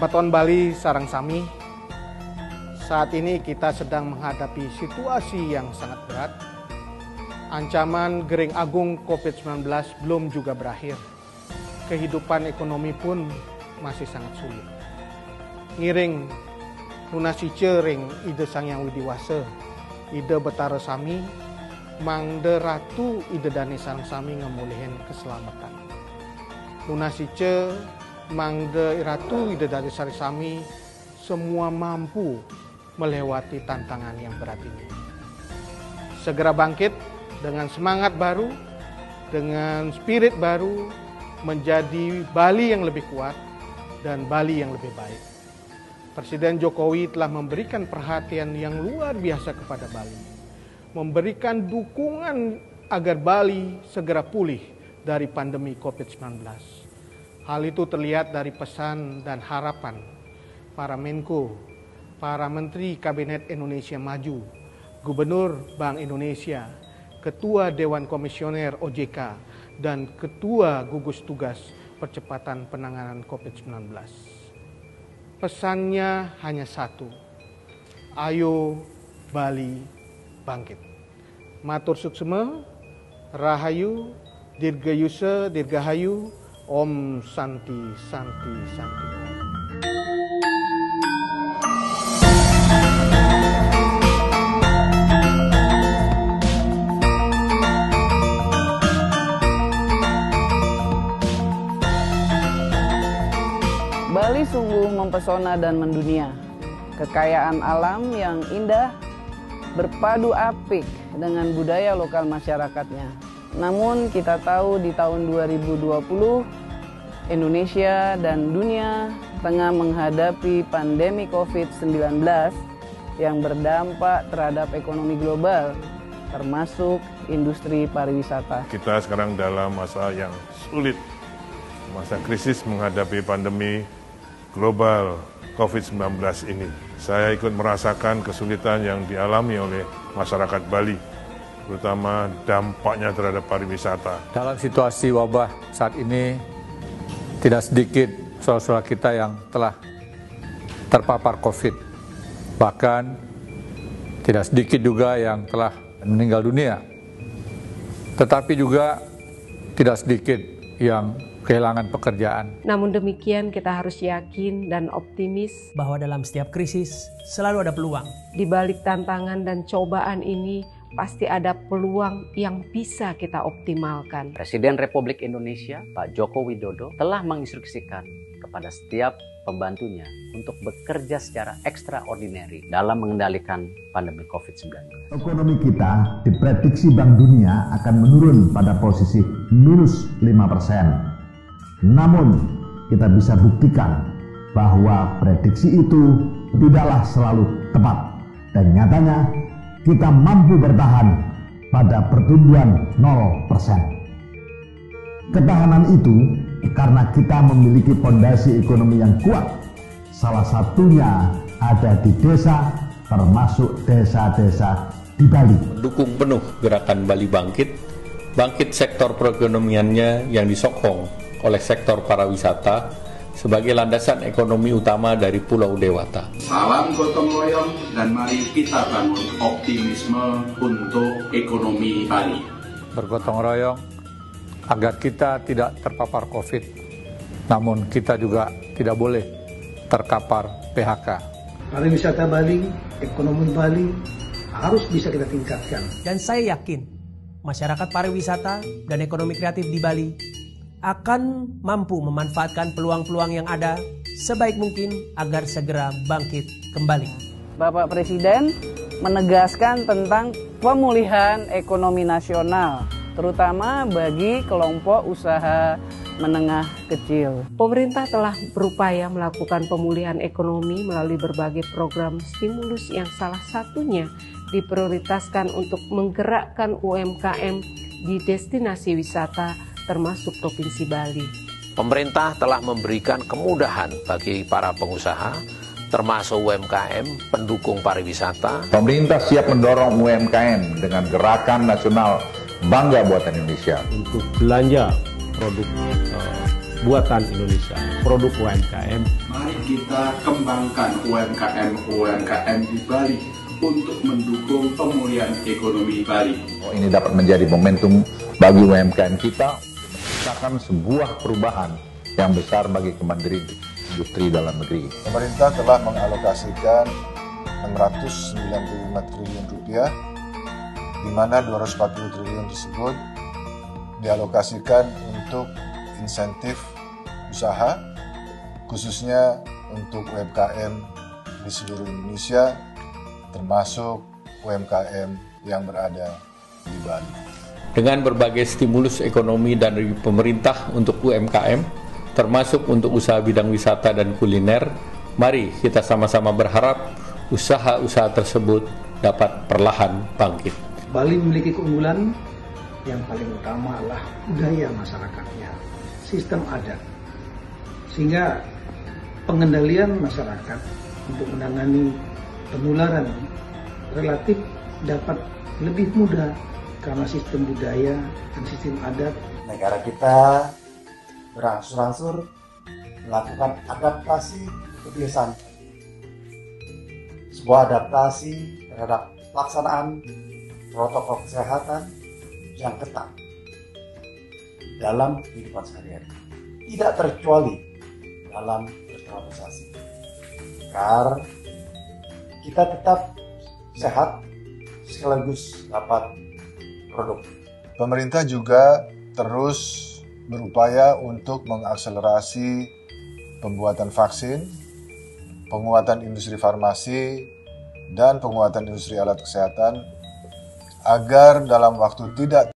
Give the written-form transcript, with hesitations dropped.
Beton Bali sarang sami, saat ini kita sedang menghadapi situasi yang sangat berat. Ancaman gering agung COVID-19 belum juga berakhir. Kehidupan ekonomi pun masih sangat sulit. Ngiring lunasice ring ide Sangyang Widiwasa, ide Betara Sami, mangde ratu ide Dani sarang sami ngemulihin keselamatan. Lunasice mangde ratu ide Dani sarang sami semua mampu melewati tantangan yang berat ini. Segera bangkit dengan semangat baru, dengan spirit baru, menjadi Bali yang lebih kuat dan Bali yang lebih baik. Presiden Jokowi telah memberikan perhatian yang luar biasa kepada Bali, memberikan dukungan agar Bali segera pulih dari pandemi COVID-19. Hal itu terlihat dari pesan dan harapan para Menko, para Menteri Kabinet Indonesia Maju, Gubernur Bank Indonesia, Ketua Dewan Komisioner OJK, dan Ketua Gugus Tugas Percepatan Penanganan COVID-19. Pesannya hanya satu, ayo Bali bangkit. Matur suksema, Rahayu, Dirgayusa, Dirgahayu, Om Santi Santi Santi. Bali sungguh mempesona dan mendunia. Kekayaan alam yang indah berpadu apik dengan budaya lokal masyarakatnya. Namun kita tahu di tahun 2020 Indonesia dan dunia tengah menghadapi pandemi COVID-19 yang berdampak terhadap ekonomi global, termasuk industri pariwisata. Kita sekarang dalam masa yang sulit, masa krisis menghadapi pandemi global COVID-19 ini. Saya ikut merasakan kesulitan yang dialami oleh masyarakat Bali, terutama dampaknya terhadap pariwisata. Dalam situasi wabah saat ini, tidak sedikit saudara-saudara kita yang telah terpapar COVID. Bahkan tidak sedikit juga yang telah meninggal dunia. Tetapi juga tidak sedikit yang kehilangan pekerjaan. Namun demikian kita harus yakin dan optimis bahwa dalam setiap krisis selalu ada peluang. Di balik tantangan dan cobaan ini pasti ada peluang yang bisa kita optimalkan. Presiden Republik Indonesia, Pak Joko Widodo, telah menginstruksikan kepada setiap pembantunya untuk bekerja secara extraordinary dalam mengendalikan pandemi COVID-19. Ekonomi kita diprediksi Bank Dunia akan menurun pada posisi minus 5%. Namun, kita bisa buktikan bahwa prediksi itu tidaklah selalu tepat. Dan nyatanya, kita mampu bertahan pada pertumbuhan 0%. Ketahanan itu karena kita memiliki fondasi ekonomi yang kuat. Salah satunya ada di desa, termasuk desa-desa di Bali. Dukung penuh gerakan Bali Bangkit, bangkit sektor perekonomiannya yang disokong oleh sektor pariwisata sebagai landasan ekonomi utama dari Pulau Dewata. Salam gotong royong dan mari kita bangun optimisme untuk ekonomi Bali. Bergotong royong agar kita tidak terpapar COVID, namun kita juga tidak boleh terkapar PHK. Pariwisata Bali, ekonomi Bali harus bisa kita tingkatkan. Dan saya yakin masyarakat pariwisata dan ekonomi kreatif di Bali akan mampu memanfaatkan peluang-peluang yang ada sebaik mungkin agar segera bangkit kembali. Bapak Presiden menegaskan tentang pemulihan ekonomi nasional, terutama bagi kelompok usaha menengah kecil. Pemerintah telah berupaya melakukan pemulihan ekonomi melalui berbagai program stimulus yang salah satunya diprioritaskan untuk menggerakkan UMKM di destinasi wisata termasuk Provinsi Bali. Pemerintah telah memberikan kemudahan bagi para pengusaha, termasuk UMKM, pendukung pariwisata. Pemerintah siap mendorong UMKM dengan gerakan nasional Bangga Buatan Indonesia. Untuk belanja produk buatan Indonesia, produk UMKM. Mari kita kembangkan UMKM di Bali untuk mendukung pemulihan ekonomi Bali. Ini dapat menjadi momentum bagi UMKM kita menciptakan sebuah perubahan yang besar bagi kemandirian industri dalam negeri. Pemerintah telah mengalokasikan 695 triliun rupiah, di mana 240 triliun tersebut dialokasikan untuk insentif usaha, khususnya untuk UMKM di seluruh Indonesia, termasuk UMKM yang berada di Bali. Dengan berbagai stimulus ekonomi dari pemerintah untuk UMKM, termasuk untuk usaha bidang wisata dan kuliner, mari kita sama-sama berharap usaha-usaha tersebut dapat perlahan bangkit. Bali memiliki keunggulan yang paling utama adalah budaya masyarakatnya, sistem adat. Sehingga pengendalian masyarakat untuk menangani penularan relatif dapat lebih mudah karena sistem budaya dan sistem adat. Negara kita berangsur-angsur melakukan adaptasi kebiasaan. Sebuah adaptasi terhadap pelaksanaan protokol kesehatan yang ketat dalam kehidupan sehari-hari, tidak terkecuali dalam bertransaksi, agar kita tetap sehat sekaligus dapat produk. Pemerintah juga terus berupaya untuk mengakselerasi pembuatan vaksin, penguatan industri farmasi, dan penguatan industri alat kesehatan agar dalam waktu tidak